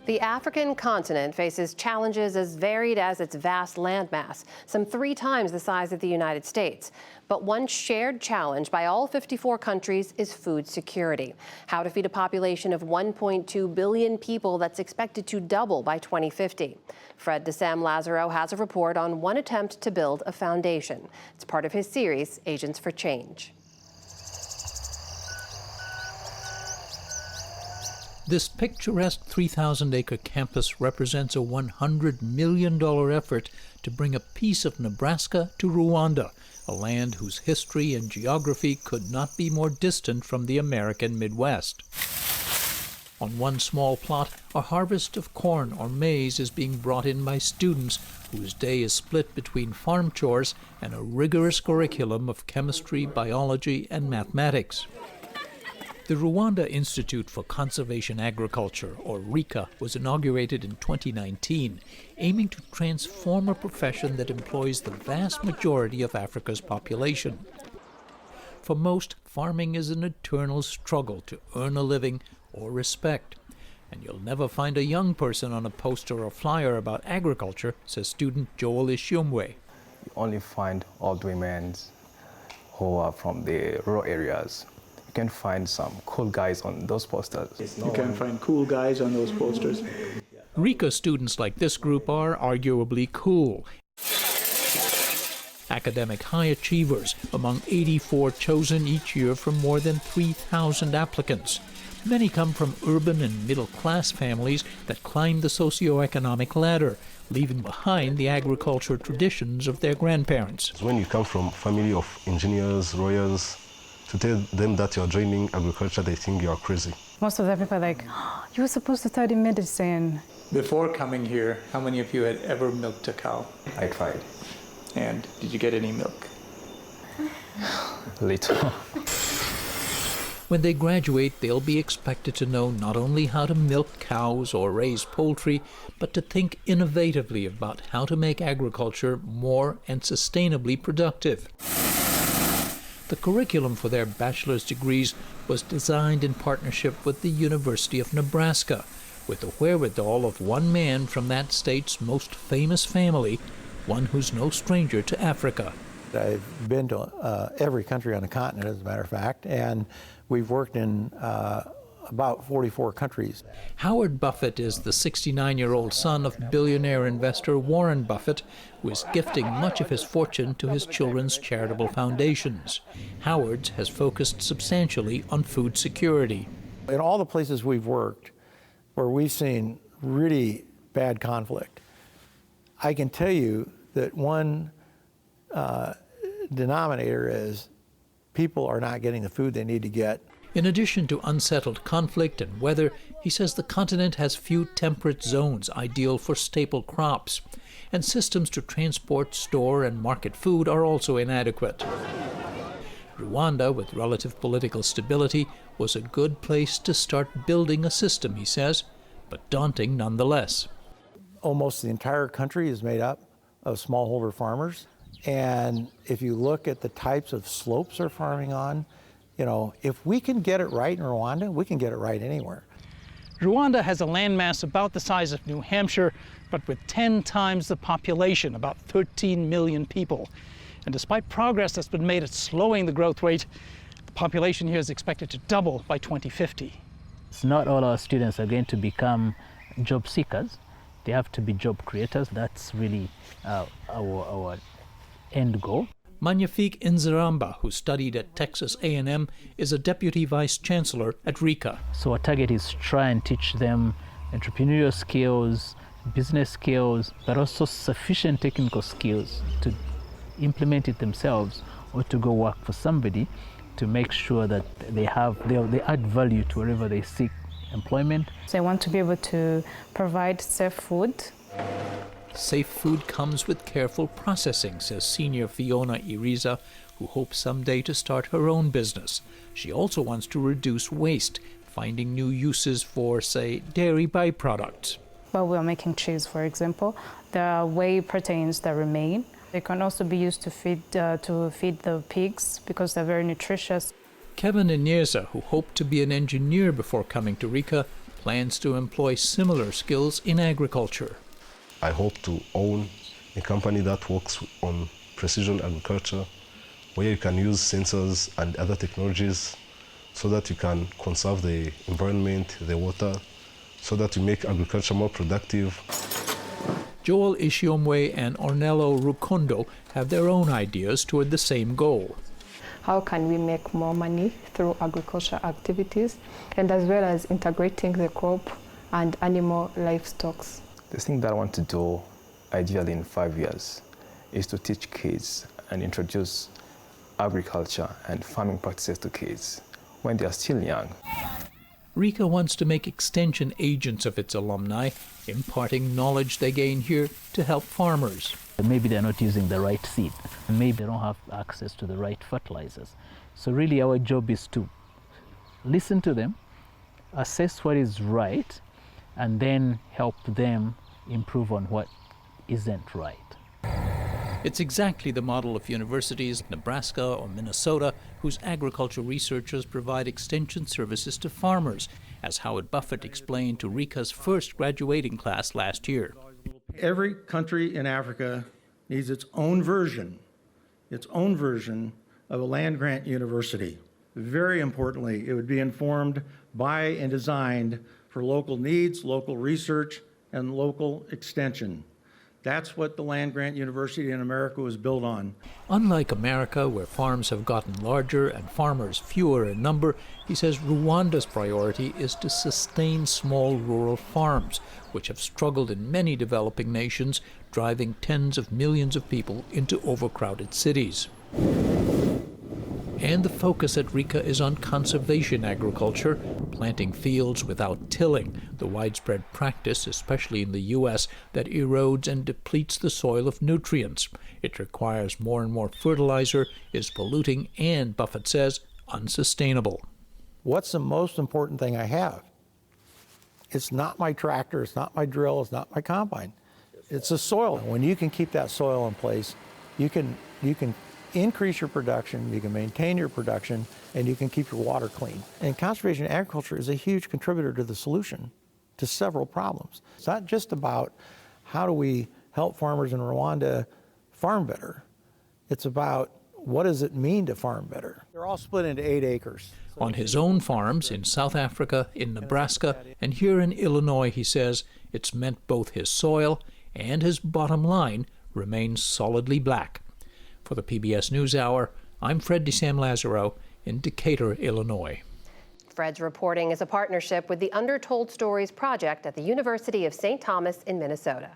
The African continent faces challenges as varied as its vast landmass, some 3 times the size of the United States. But one shared challenge by all 54 countries is food security. How to feed a population of 1.2 billion people that's expected to double by 2050. Fred DeSam Lazaro has a report on one attempt to build a foundation. It's part of his series, Agents for Change. This picturesque 3,000-acre campus represents a $100 million effort to bring a piece of Nebraska to Rwanda, a land whose history and geography could not be more distant from the American Midwest. On one small plot, a harvest of corn or maize is being brought in by students whose day is split between farm chores and a rigorous curriculum of chemistry, biology, and mathematics. The Rwanda Institute for Conservation Agriculture, or RICA, was inaugurated in 2019, aiming to transform a profession that employs the vast majority of Africa's population. For most, farming is an eternal struggle to earn a living or respect. And you'll never find a young person on a poster or flyer about agriculture, says student Joel Ishumwe. You only find old women who are from the rural areas. You can find some cool guys on those posters. You can find cool guys on those posters. RICA students like this group are arguably cool. Academic high achievers among 84 chosen each year from more than 3,000 applicants. Many come from urban and middle-class families that climb the socioeconomic ladder, leaving behind the agriculture traditions of their grandparents. When you come from a family of engineers, lawyers, to tell them that you're joining agriculture, they think you're crazy. Most of the people are like, oh, you were supposed to study medicine. Before coming here, how many of you had ever milked a cow? I tried. And did you get any milk? Little. When they graduate, they'll be expected to know not only how to milk cows or raise poultry, but to think innovatively about how to make agriculture more and sustainably productive. The curriculum for their bachelor's degrees was designed in partnership with the University of Nebraska, with the wherewithal of one man from that state's most famous family, one who's no stranger to Africa. I've been to every country on the continent, as a matter of fact, and we've worked in about 44 countries. Howard Buffett is the 69-year-old son of billionaire investor Warren Buffett, who is gifting much of his fortune to his children's charitable foundations. Howard's has focused substantially on food security. In all the places we've worked where we've seen really bad conflict, I can tell you that one denominator is people are not getting the food they need to get. In addition to unsettled conflict and weather, he says the continent has few temperate zones ideal for staple crops, and systems to transport, store, and market food are also inadequate. Rwanda, with relative political stability, was a good place to start building a system, he says, but daunting nonetheless. Almost the entire country is made up of smallholder farmers, and if you look at the types of slopes they're farming on, you know, if we can get it right in Rwanda, we can get it right anywhere. Rwanda has a landmass about the size of New Hampshire, but with 10 times the population, about 13 million people. And despite progress that's been made at slowing the growth rate, the population here is expected to double by 2050. Not all our students are going to become job seekers. They have to be job creators. That's really our end goal. Magnifique Inzaramba, who studied at Texas A&M, is a deputy vice chancellor at RICA. So our target is to try and teach them entrepreneurial skills, business skills, but also sufficient technical skills to implement it themselves or to go work for somebody to make sure that they add value to wherever they seek employment. So I want to be able to provide safe food. Safe food comes with careful processing, says senior Fiona Iriza, who hopes someday to start her own business. She also wants to reduce waste, finding new uses for, say, dairy byproducts. While we're making cheese, for example, there are whey proteins that remain. They can also be used to feed the pigs because they're very nutritious. Kevin Inyeza, who hoped to be an engineer before coming to RICA, plans to employ similar skills in agriculture. I hope to own a company that works on precision agriculture, where you can use sensors and other technologies so that you can conserve the environment, the water, so that you make agriculture more productive. Joel Ishiomwe and Ornello Rukondo have their own ideas toward the same goal. How can we make more money through agricultural activities, and as well as integrating the crop and animal livestock? The thing that I want to do, ideally in 5 years, is to teach kids and introduce agriculture and farming practices to kids when they are still young. RICA wants to make extension agents of its alumni, imparting knowledge they gain here to help farmers. Maybe they're not using the right seed, and maybe they don't have access to the right fertilizers. So really our job is to listen to them, assess what is right, and then help them improve on what isn't right. It's exactly the model of universities, Nebraska or Minnesota, whose agriculture researchers provide extension services to farmers, as Howard Buffett explained to RICA's first graduating class last year. Every country in Africa needs its own version of a land-grant university. Very importantly, it would be informed by and designed for local needs, local research, and local extension. That's what the land-grant university in America was built on. Unlike America, where farms have gotten larger and farmers fewer in number, he says Rwanda's priority is to sustain small rural farms, which have struggled in many developing nations, driving tens of millions of people into overcrowded cities. And the focus at RICA is on conservation agriculture, planting fields without tilling, the widespread practice, especially in the U.S., that erodes and depletes the soil of nutrients. It requires more and more fertilizer, is polluting, and, Buffett says, unsustainable. What's the most important thing I have? It's not my tractor, it's not my drill, it's not my combine. It's the soil. When you can keep that soil in place, you can increase your production, you can maintain your production, and you can keep your water clean. And conservation agriculture is a huge contributor to the solution to several problems. It's not just about how do we help farmers in Rwanda farm better. It's about what does it mean to farm better. They're all split into 8 acres. On his own farms in South Africa, in Nebraska, and here in Illinois, he says, it's meant both his soil and his bottom line remains solidly black. For the PBS NewsHour, I'm Fred DeSam-Lazaro in Decatur, Illinois. Fred's reporting is a partnership with the Undertold Stories Project at the University of St. Thomas in Minnesota.